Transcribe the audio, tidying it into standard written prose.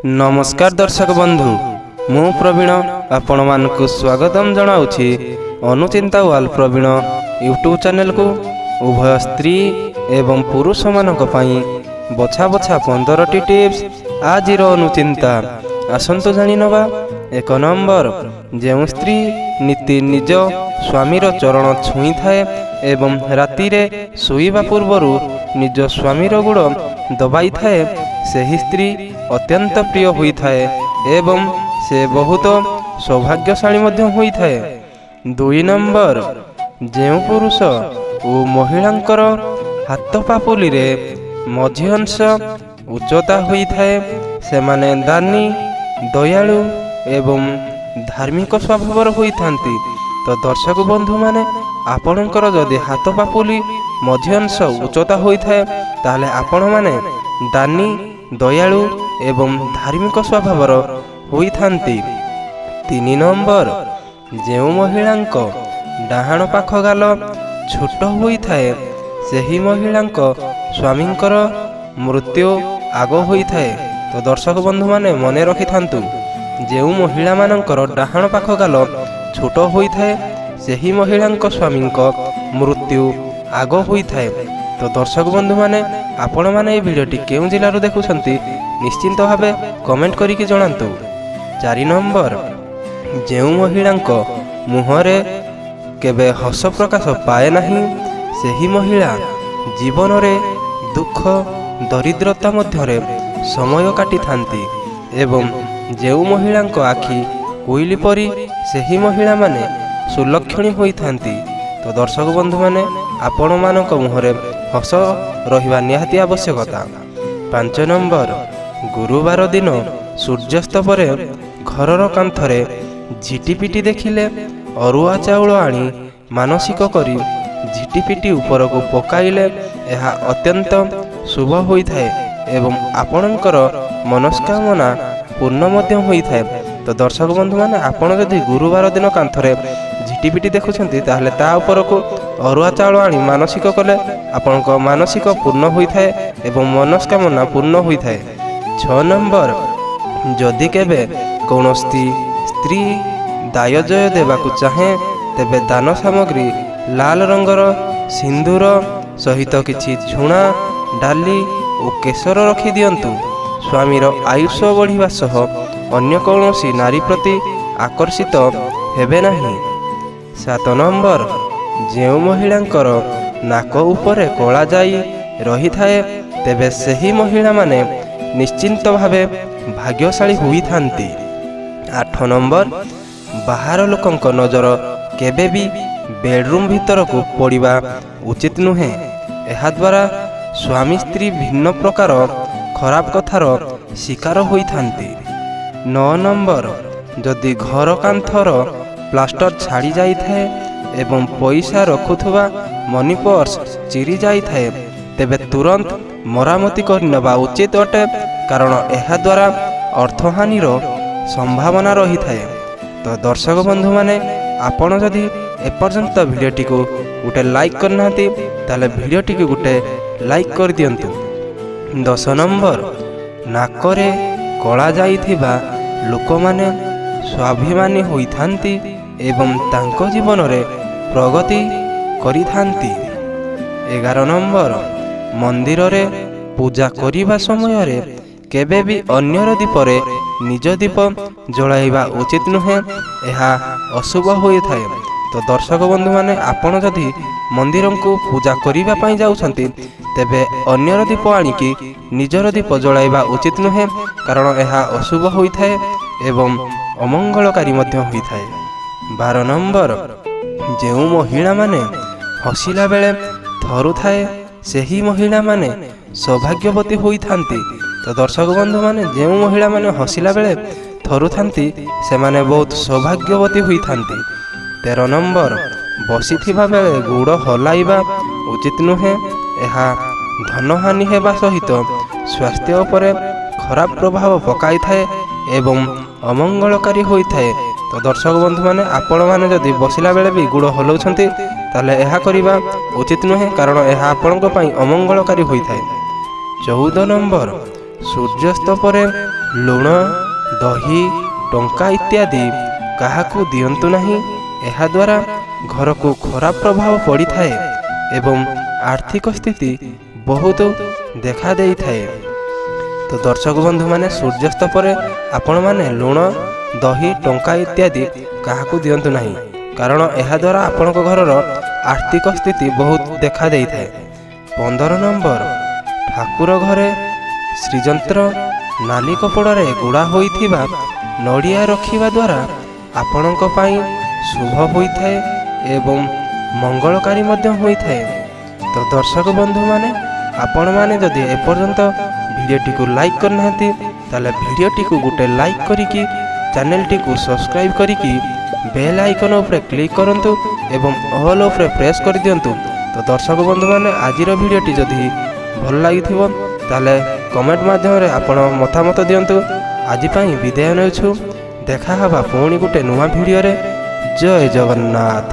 नमस्कार दर्शक बंधु मु प्रवीण आपण मानकु स्वागतम जनाउछि अनुचिंता वाल प्रवीण यूट्यूब चैनल को उभय स्त्री एवं पुरुष मानक पई बछा बछा 15टी टिप्स आजिर अनुचिंता आसंतु जानि नबा। एक नंबर जेउ स्त्री नीति निज स्वामीर चरण छुई थाए एवं राति रे सोईबा पूर्वरु निज स्वामीर गुड़ दबाई थाए सही स्त्री अत्यंत प्रिय होई थाए एवं से बहुत सौभाग्यशाली मध्य होई थाए। 2 नंबर जेउ पुरुष ओ महिलांकर हाथ पापुली रे मझी अंश उच्चता होई थाए से माने दानी दयालु एवं धार्मिक स्वभावर होई थांती। तो दर्शक बंधु माने आपणकर जदि हाथ पापुली मझी अंश उच्चता होई थाए ताहले आपण माने दानी दयालु एवं धार्मिक स्वभावर होई थांती। 3 नंबर जेउ महिलांक डाहाण पाख गाल छोट होई थाए सही महिलांक स्वामींकर मृत्यु आग होई थाए। तो दर्शक बंधु माने मने रखि थांतु जेउ महिला मानकर डाहाण पाख गाल छोट होई थाए सही महिलांक स्वामींक मृत्यु आग होई थाए। तो दर्शक बंधु माने आपण माने ए भिडियोटी केउ जिल्लारू देखुछंती निश्चिंत भावे कमेंट करिके जणांतु। 4 नंबर जेउ महिलांक मुहरे केबे हस प्रकाश पाए नहीं सही महिला जीवन रे दुख दरिद्रता मध्यरे समय काटी थांती एवं जेउ महिलांक आखि कोइली परी सही महिला माने सुलक्षणी होई थांती। तो दर्शक बंधु माने आपण मानक मुहरे हस रहिबा निहाती आवश्यकता। 5 नंबर गुरुवार दिन सूर्यास्त परे घरर कांथरे झिटिपिटी देखिले अरुआ चाउल आनी मानसिक करी झिटिपिटी ऊपर को पकाइले यह अत्यंत शुभ होई थाए एवं आपणकर मनस्कामना पूर्ण मध्य होई थाए। तो दर्शक बंधु माने आपण जदि गुरुवार दिन कांथरे झिटिपिटी देखुछंती ताहले ता ऊपर को अरुआ चाउल आनी मानसिक कले आपणक मानसिक पूर्ण होई थाए एवं मनस्कामना पूर्ण होई थाए। 6 नंबर जदि केबे कौनसी स्त्री दायजय देवाकू चाहे तेबे दान सामग्री लाल रंगर सिंदूर सहित किछि झुणा डाली और केसर रखी दियंतु स्वामीर आयुष बढ़िबा सह अन्य कौनसी नारी प्रति आकर्षित हेबे नहीं। 7 नंबर जेउ महिलांकर नाक उपरे कला जाई रही थाए तेबे सही महिला माने निश्चिंत भावे भाग्यशाली हुई थांती। 8 नंबर बाहर लोकंक नजर केबे भी बेडरूम भीतर को पड़िबा उचित नुहे एहा द्वारा स्वामी स्त्री भिन्न प्रकार खराब कथार शिकार होई थांती। 9 नंबर जदि घर कांथर प्लास्टर छाड़ी जाई थाए एवं पैसा रखुथुवा मनी पर्स चिरी जाई थाए तेबे तुरंत मरामती करनेबा उचित अटे कारण एहा द्वारा अर्थहानिर संभावना रही थाए। तो दर्शक बंधु माने आपण जदि एपर्यंत भिडियोटी को गोटे लाइक करना ताले भिडियोटी को गोटे लाइक कर दियंतु। 10 नंबर नाकरे कला जाइथिबा लोक माने स्वाभिमानी होई थांती एवं तांको जीवन रे प्रगति करी थांती। 11 नंबर मंदिर रे पूजा करिबा समय रे केबे भी अन्यर दीपरे निज दीप जलाइबा उचित नुहे एहा अशुभ होई थाए। तो दर्शक बंधु माने आपण जदि मंदिर को पूजा करिबा पई जाउछंती तेबे अन्यर दीप आनिकी निजर दीप जलाइबा उचित नुहे कारण एहा अशुभ होई थाए एवं अमंगलकारी मध्य होई थाए। 12 नंबर जेउ महिला माने हसिला बेले थरु थाए सही महिला माने सौभाग्यवती होई थांती। तो दर्शक बंधु माने जेउ महिला माने हसिला बेले थरु थांती से माने बहुत सौभाग्यवती होई थांती। 13 नंबर बसिथिबा बेले गुड़ हलाइबा उचित नुहे एहा धनहानि हेबा सहित स्वास्थ्य उपरे खराब प्रभाव पकाई थाए एवं अमंगलकारी होई थाए। तो दर्शक बंधु माने आपण माने जदि बसिला बेले भी गुड़ हलाउछंती ताले एहा करिबा उचित नुहे कारण एहा आपणक पई अमंगलकारी होई थाए। 14 नंबर सूर्यास्त परे ଲୁଣ, ଦହି, ଟଙ୍କା ଇତ୍ୟାଦି କାହାକୁ ଦିଅନ୍ତୁ ନାହିଁ। ଏହାଦ୍ୱାରା ଘରକୁ ଖରାପ ପ୍ରଭାବ ପଡ଼ିଥାଏ ଏବଂ ଆର୍ଥିକ ସ୍ଥିତି ବହୁତ ଦେଖା ଦେଇଥାଏ। ତ ଦର୍ଶକ ବନ୍ଧୁମାନେ, ସୂର୍ଯ୍ୟାସ୍ତ ପରେ ଆପଣମାନେ ଲୁଣ, ଦହି, ଟଙ୍କା ଇତ୍ୟାଦି କାହାକୁ ଦିଅନ୍ତୁ ନାହିଁ, କାରଣ ଏହାଦ୍ୱାରା ଆପଣଙ୍କ ଘରର ଆର୍ଥିକ ସ୍ଥିତି ବହୁତ ଦେଖା ଦେଇଥାଏ। 15 ନମ୍ବର, ଠାକୁର ଘରେ ଶ୍ରୀଯନ୍ତ୍ର ନାଲି କପଡ଼ାରେ ଗୁଡ଼ା ହୋଇଥିବା ନଡ଼ିଆ ରଖିବା ଦ୍ୱାରା ଆପଣଙ୍କ ପାଇଁ ଶୁଭ ହୋଇଥାଏ ଏବଂ ମଙ୍ଗଳକାରୀ ମଧ୍ୟ ହୋଇଥାଏ। ତ ଦର୍ଶକ ବନ୍ଧୁମାନେ, ଆପଣମାନେ ଯଦି ଏପର୍ଯ୍ୟନ୍ତ ଭିଡ଼ିଓଟିକୁ ଲାଇକ୍ କରିନାହାନ୍ତି ତାହେଲେ ଭିଡ଼ିଓଟିକୁ ଗୋଟେ ଲାଇକ୍ କରିକି ଚ୍ୟାନେଲଟିକୁ ସବସ୍କ୍ରାଇବ୍ କରିକି ବେଲ୍ ଆଇକନ୍ ଉପରେ କ୍ଲିକ୍ କରନ୍ତୁ ଏବଂ ଅଲ୍ ଉପରେ ପ୍ରେସ୍ କରିଦିଅନ୍ତୁ। ତ ଦର୍ଶକ ବନ୍ଧୁମାନେ, ଆଜିର ଭିଡ଼ିଓଟି ଯଦି ଭଲ ଲାଗିଥିବ ତାହେଲେ କମେଣ୍ଟ ମାଧ୍ୟମରେ ଆପଣ ମତାମତ ଦିଅନ୍ତୁ। ଆଜି ପାଇଁ ବିଦାୟ ନେଉଛୁ। ଦେଖା ହେବା ପୁଣି ଗୋଟେ ନୂଆ ଭିଡ଼ିଓରେ। ଜୟ ଜଗନ୍ନାଥ।